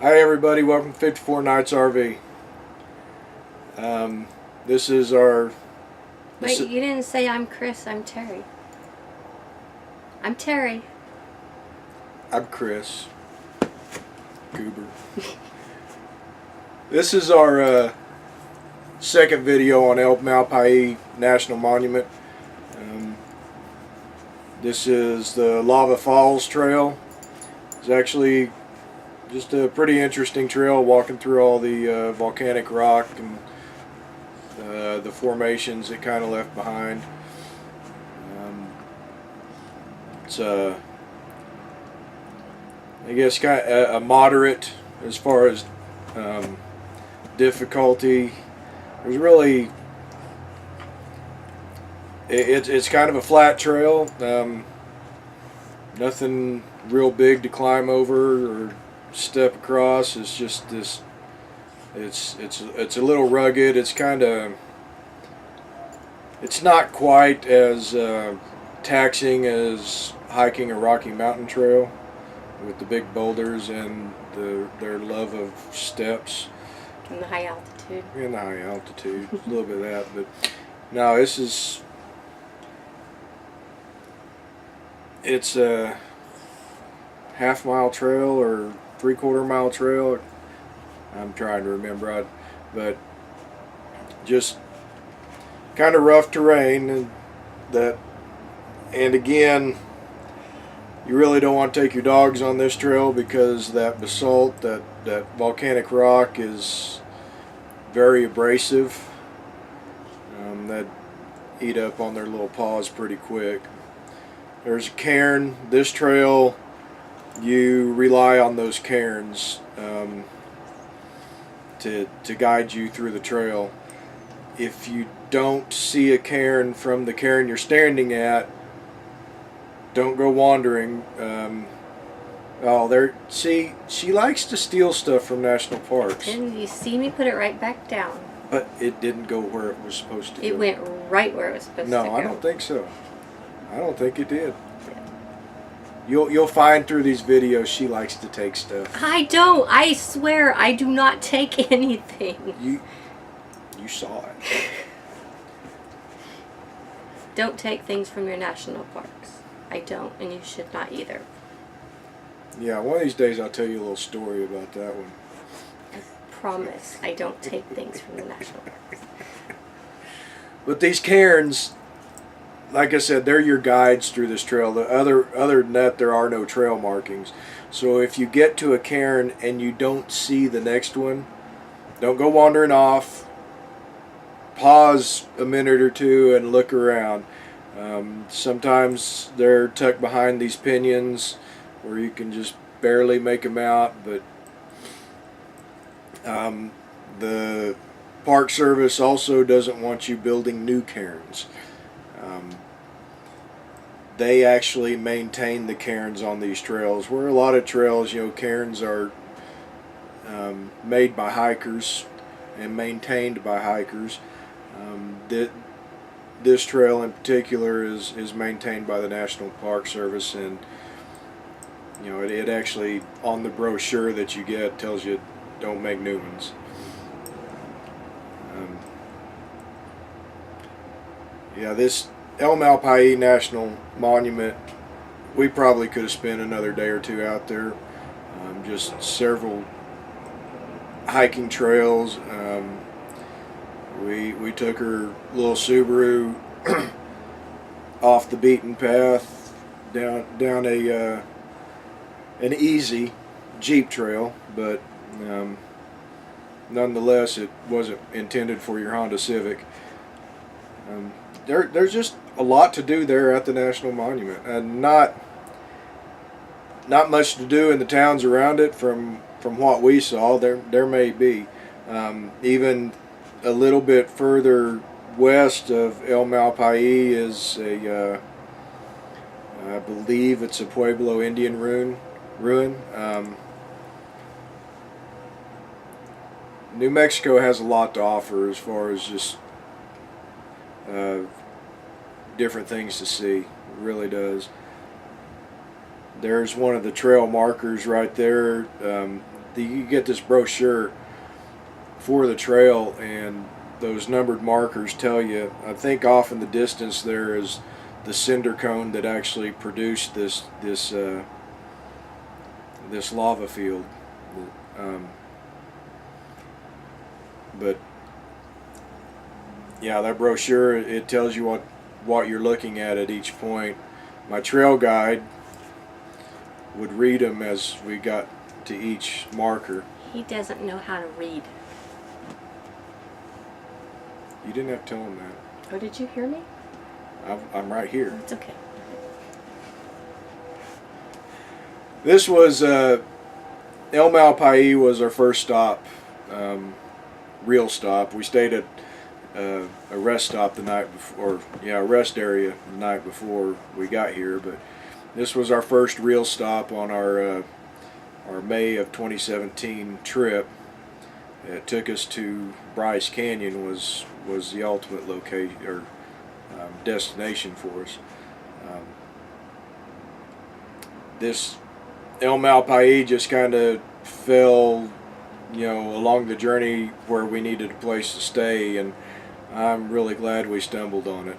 Hi everybody, welcome to 54 Nights RV. This is our... Wait, you didn't say I'm Chris, I'm Terry. I'm Terry. I'm Chris. Goober. This is our second video on Malpais National Monument. This is the Lava Falls Trail. It's actually just a pretty interesting trail, walking through all the volcanic rock and the formations it kind of left behind. It's I guess kind of a moderate as far as difficulty. There's really it's kind of a flat trail. Nothing real big to climb over or step across. It's just this. It's a little rugged. It's kind of. It's not quite as taxing as hiking a Rocky Mountain trail with the big boulders and their love of steps. And the high altitude. And the high altitude. A little bit of that, but no, this is. It's a half-mile trail or three-quarter-mile trail. I'm trying to remember, but just kind of rough terrain, and again, you really don't want to take your dogs on this trail because that basalt, that volcanic rock is very abrasive. That eat up on their little paws pretty quick. There's a cairn. This trail, you rely on those cairns to guide you through the trail. If you don't see a cairn from the cairn you're standing at, don't go wandering. See, she likes to steal stuff from national parks. And you see me put it right back down. But it didn't go where it was supposed to go. It went right where it was supposed to go. No, I don't think so. I don't think it did. You'll find through these videos she likes to take stuff. I don't. I swear I do not take anything. You saw it. Don't take things from your national parks. I don't, and you should not either. Yeah, one of these days I'll tell you a little story about that one. I promise I don't take things from the national parks. But these cairns, like I said, they're your guides through this trail. Other than that, there are no trail markings. So if you get to a cairn and you don't see the next one, don't go wandering off. Pause a minute or two and look around. Sometimes they're tucked behind these pinions where you can just barely make them out, but the Park Service also doesn't want you building new cairns. They actually maintain the cairns on these trails. Where a lot of trails, cairns are made by hikers and maintained by hikers. This trail in particular is maintained by the National Park Service, and it actually, on the brochure that you get, tells you don't make new ones. This Malpais National Monument, we probably could have spent another day or two out there. Just several hiking trails. We took her little Subaru off the beaten path down an easy Jeep trail, but nonetheless it wasn't intended for your Honda Civic. There's just a lot to do there at the National Monument, and not much to do in the towns around it. From what we saw, there may be even a little bit further west of Malpais is I believe it's a Pueblo Indian ruin. New Mexico has a lot to offer as far as just different things to see. It really does. There's one of the trail markers right there. you get this brochure for the trail, and those numbered markers tell you. I think off in the distance there is the cinder cone that actually produced this lava field. But yeah, that brochure, it tells you what you're looking at each point. My trail guide would read them as we got to each marker. He doesn't know how to read. You didn't have to tell him that. Oh, did you hear me? I'm right here. It's okay. This was El Malpais was our first stop, real stop. We stayed at a rest stop the night before, a rest area the night before we got here. But this was our first real stop on our May of 2017 trip. It took us to Bryce Canyon. Was the ultimate location or destination for us. This El Malpais just kind of fell, along the journey where we needed a place to stay, and I'm really glad we stumbled on it.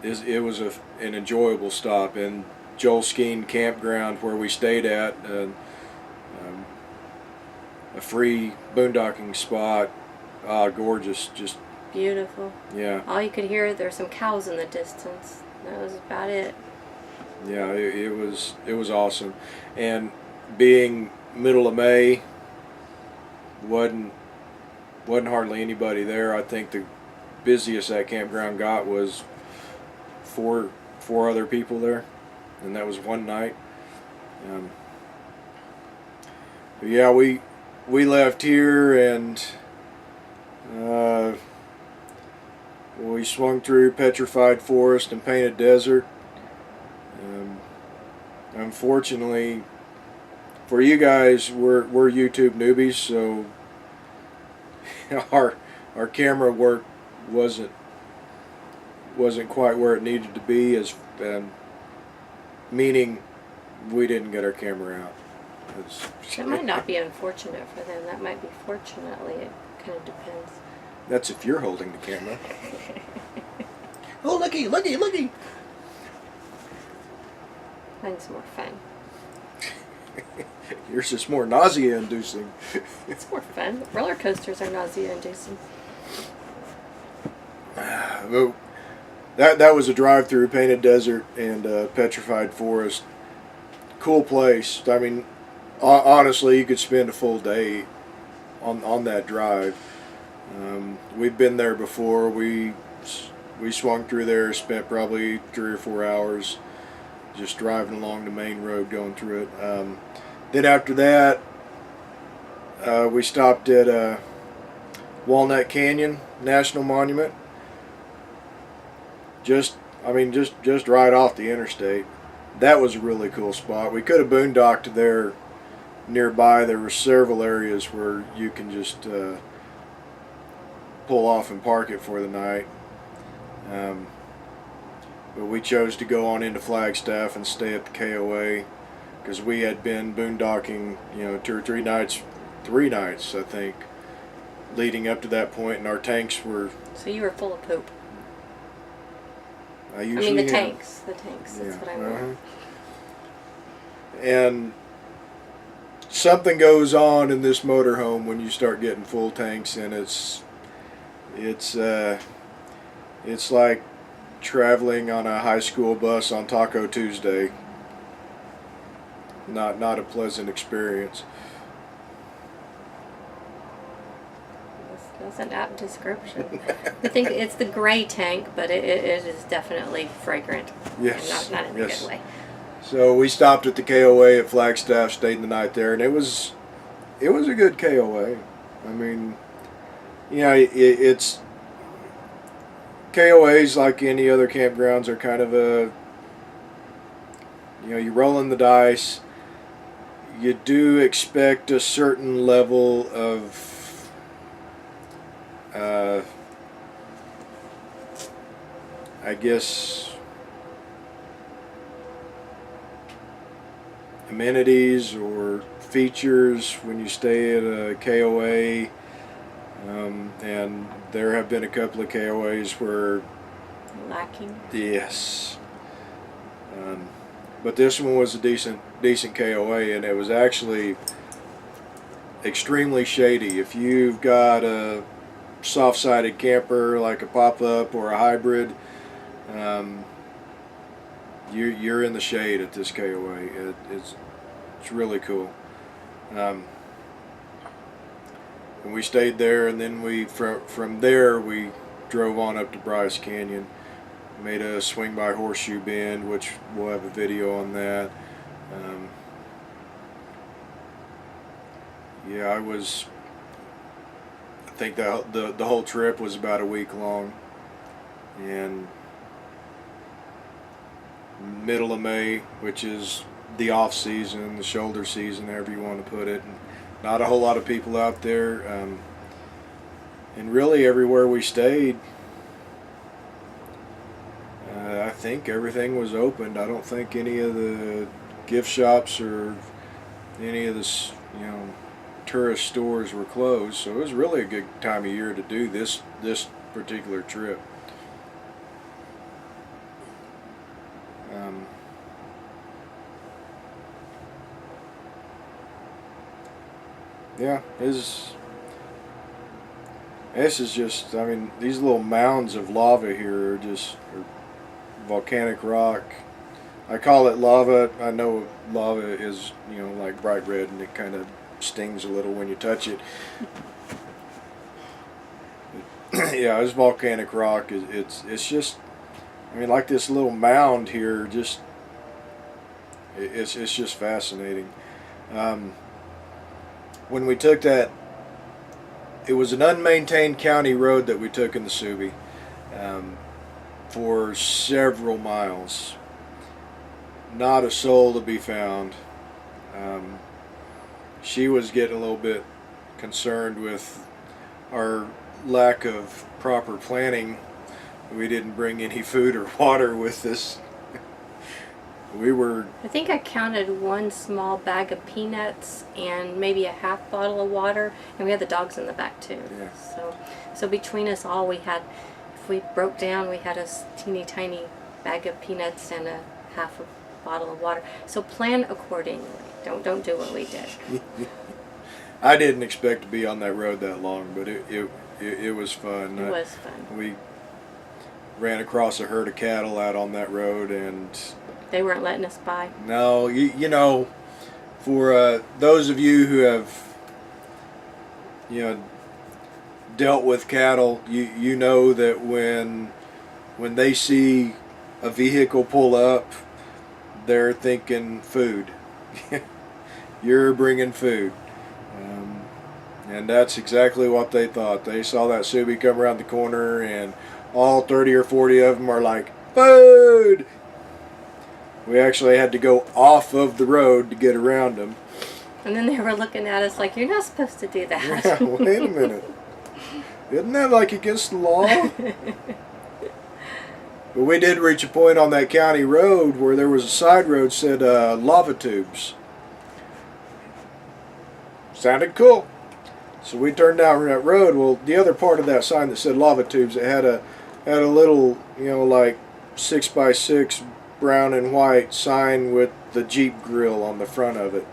It was an enjoyable stop, and Joel Skeen Campground where we stayed at, a free boondocking spot. Gorgeous, just beautiful. Yeah. All you could hear, there's some cows in the distance. That was about it. Yeah, it was awesome, and being middle of May, wasn't hardly anybody there. I think the busiest that campground got was four other people there, and that was one night. Yeah, we left here, and we swung through petrified forest and painted desert. Unfortunately for you guys, we're YouTube newbies, so our camera work wasn't quite where it needed to be, as meaning we didn't get our camera out. That might not be unfortunate for them. That might be fortunately. It kind of depends. That's if you're holding the camera. Oh, looky, looky, looky! Mine's more fun. Yours is more nausea-inducing. It's more fun. Roller coasters are nausea-inducing. That was a drive-through painted desert and petrified forest. Cool place. I mean, honestly, you could spend a full day on that drive. We've been there before. We swung through there, spent probably 3 or 4 hours just driving along the main road, going through it. Then after that, we stopped at Walnut Canyon National Monument. Just right off the interstate. That was a really cool spot. We could have boondocked there nearby. There were several areas where you can just pull off and park it for the night. But we chose to go on into Flagstaff and stay at the KOA because we had been boondocking, 2 or 3 nights, 3 nights I think, leading up to that point, and our tanks were. So you were full of poop. I mean the tanks. The tanks. That's what I meant. And something goes on in this motorhome when you start getting full tanks, and it's like traveling on a high school bus on Taco Tuesday. Not a pleasant experience. That's an apt description. I think it's the gray tank, but it is definitely fragrant. Yes. Not in a good way. So we stopped at the KOA at Flagstaff, stayed the night there, and it was a good KOA. I mean, it's KOAs, like any other campgrounds, are kind of you're rolling the dice. You do expect a certain level of I guess amenities or features when you stay at a KOA. And there have been a couple of KOAs where lacking. yes, but this one was a decent KOA, and it was actually extremely shady. If you've got a soft-sided camper like a pop-up or a hybrid, you're in the shade at this KOA. It's really cool. And we stayed there, and then we from there we drove on up to Bryce Canyon, made a swing by Horseshoe Bend, which we'll have a video on that. Yeah, I think the whole trip was about a week long, and middle of May, which is the off season, the shoulder season, however you want to put it. And not a whole lot of people out there, and really everywhere we stayed, I think everything was opened. I don't think any of the gift shops or any of the tourist stores were closed. So it was really a good time of year to do this particular trip. Yeah, this is just, I mean, these little mounds of lava here are just volcanic rock. I call it lava. I know lava is, like bright red, and it kind of stings a little when you touch it. Yeah, this volcanic rock it's just, I mean, like this little mound here, just it's just fascinating. When we took that, it was an unmaintained county road that we took in the Subi for several miles. Not a soul to be found. She was getting a little bit concerned with our lack of proper planning. We didn't bring any food or water with us. I think I counted one small bag of peanuts and maybe a half bottle of water, and we had the dogs in the back too. Yeah. So between us all, we had, if we broke down, we had a teeny tiny bag of peanuts and a half a bottle of water. So plan accordingly. Don't do what we did. I didn't expect to be on that road that long, but it was fun. It was fun. We ran across a herd of cattle out on that road, and they weren't letting us by. No, you know, for those of you who have, dealt with cattle, you know that when they see a vehicle pull up, they're thinking food. You're bringing food. And that's exactly what they thought. They saw that Subi come around the corner, and all 30 or 40 of them are like, food! We actually had to go off of the road to get around them. And then they were looking at us like, you're not supposed to do that. Yeah, wait a minute. Isn't that like against the law? But we did reach a point on that county road where there was a side road that said lava tubes. Sounded cool. So we turned down that road. Well, the other part of that sign that said lava tubes, it had a little, like 6x6 brown and white sign with the Jeep grill on the front of it.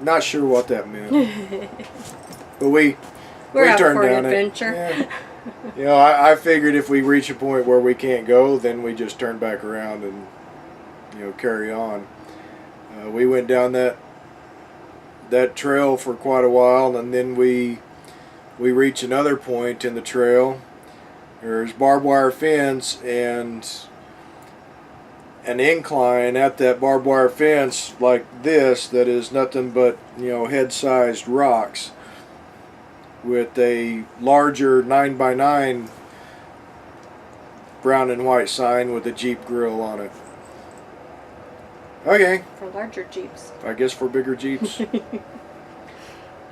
Not sure what that meant. But we We're turned out for down an adventure. it. Yeah. I figured if we reach a point where we can't go, then we just turn back around and carry on. We went down that trail for quite a while, and then we reach another point in the trail. There's barbed wire fence and an incline at that barbed wire fence like this that is nothing but head-sized rocks with a larger 9x9 brown and white sign with a Jeep grill on it. Okay. For larger Jeeps. I guess for bigger Jeeps.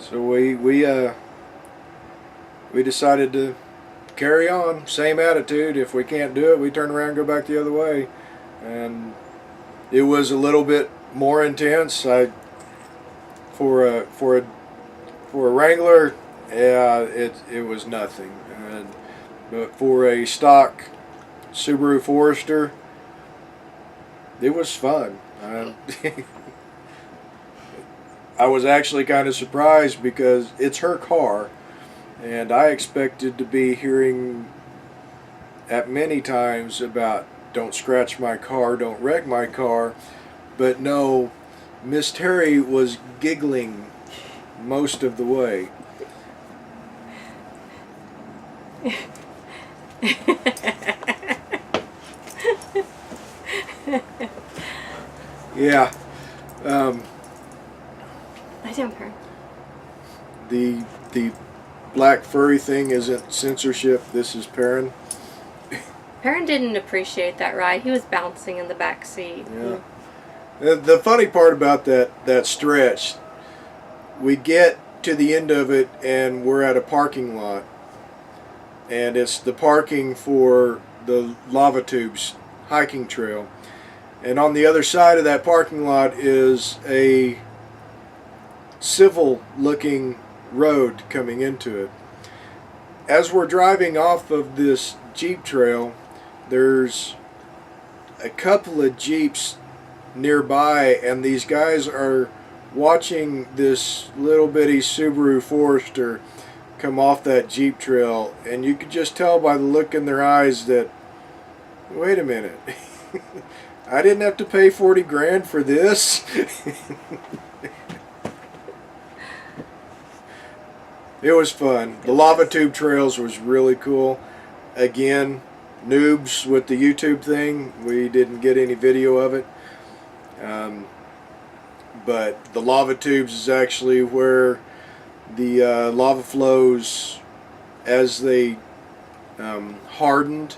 So we decided to carry on. Same attitude. If we can't do it, we turn around and go back the other way. And it was a little bit more intense. For a Wrangler, yeah, it was nothing. But for a stock Subaru Forester, it was fun. I was actually kind of surprised because it's her car, and I expected to be hearing at many times about don't scratch my car, don't wreck my car, but no, Miss Terry was giggling most of the way. Yeah. I don't care. The black furry thing isn't censorship. This is Perrin. Perrin didn't appreciate that ride. He was bouncing in the back seat. Yeah. The funny part about that stretch, we get to the end of it and we're at a parking lot, and it's the parking for the Lava Tubes hiking trail, and on the other side of that parking lot is a civil looking road coming into it. As we're driving off of this Jeep trail, there's a couple of Jeeps nearby, and these guys are watching this little bitty Subaru Forester come off that Jeep trail, and you could just tell by the look in their eyes that, wait a minute, I didn't have to pay 40 grand for this. It was fun. The Lava Tube Trails was really cool. Again, noobs with the YouTube thing. We didn't get any video of it. But the lava tubes is actually where the lava flows, as they hardened,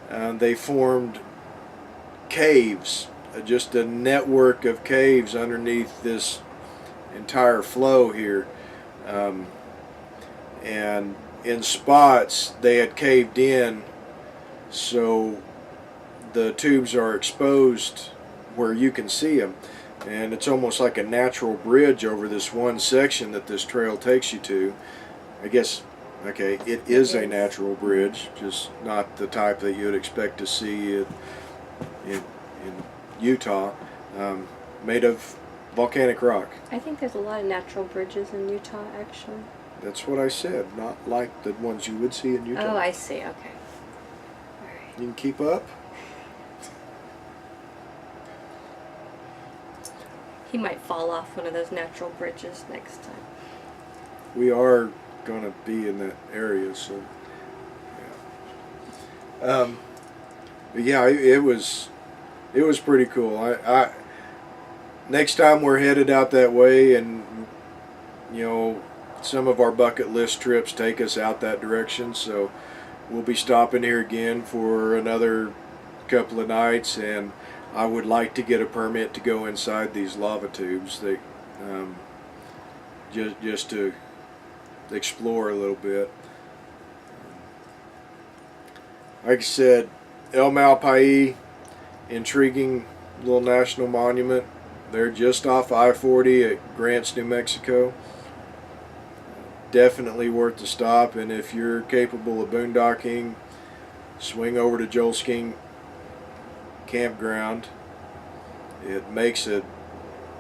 they formed caves, just a network of caves underneath this entire flow here. And in spots they had caved in, so the tubes are exposed where you can see them, and it's almost like a natural bridge over this one section that this trail takes you to. I guess, okay, it is a natural bridge, just not the type that you would expect to see in Utah, made of volcanic rock. I think there's a lot of natural bridges in Utah, actually. That's what I said, not like the ones you would see in Utah. Oh, I see. Okay. All right. You can keep up? He might fall off one of those natural bridges next time. We are going to be in that area, so yeah. But yeah, it was pretty cool. I next time we're headed out that way, and you know, some of our bucket list trips take us out that direction, so we'll be stopping here again for another couple of nights, and I would like to get a permit to go inside these lava tubes. They just to explore a little bit. Like I said, El Malpais, intriguing little national monument. They're just off I-40 at Grants, New Mexico. Definitely worth the stop, and if you're capable of boondocking, swing over to Joel Skeen Campground. It makes a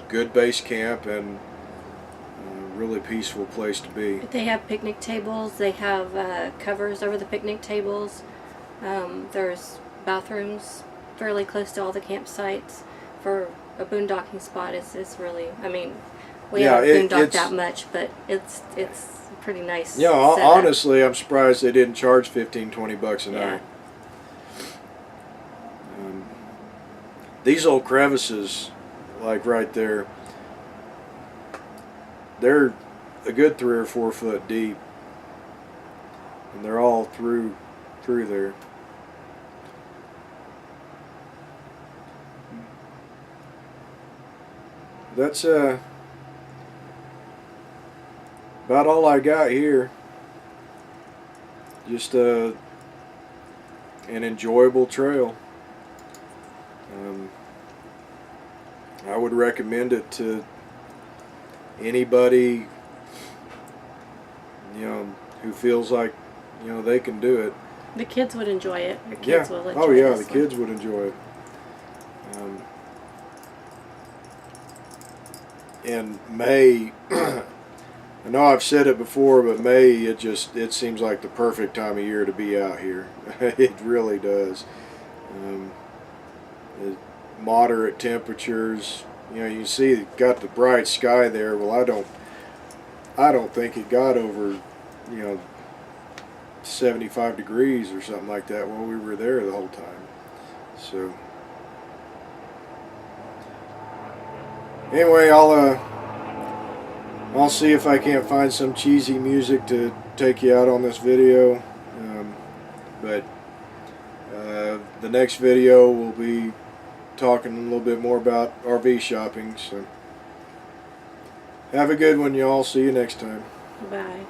good base camp and a really peaceful place to be. They have picnic tables. They have covers over the picnic tables. There's bathrooms fairly close to all the campsites. For a boondocking spot, it's really, I mean, we haven't boondocked that much, but it's pretty nice. Yeah, honestly, I'm surprised they didn't charge $15-20 a night. These old crevices, like right there, they're a good 3 or 4 foot deep, and they're all through there. That's about all I got here. Just an enjoyable trail. I would recommend it to anybody, you know, who feels like, you know, they can do it. The kids would enjoy it. The Yeah. kids will enjoy Oh yeah, this the one. kids would enjoy it. And May, I know I've said it before, but May, it seems like the perfect time of year to be out here. It really does. It, moderate temperatures. You know, you see it got the bright sky there. Well, I don't think it got over, you know, 75 degrees or something like that while we were there the whole time. So anyway, I'll see if I can't find some cheesy music to take you out on this video. But the next video will be talking a little bit more about RV shopping. So have a good one, y'all. See you next time. Bye.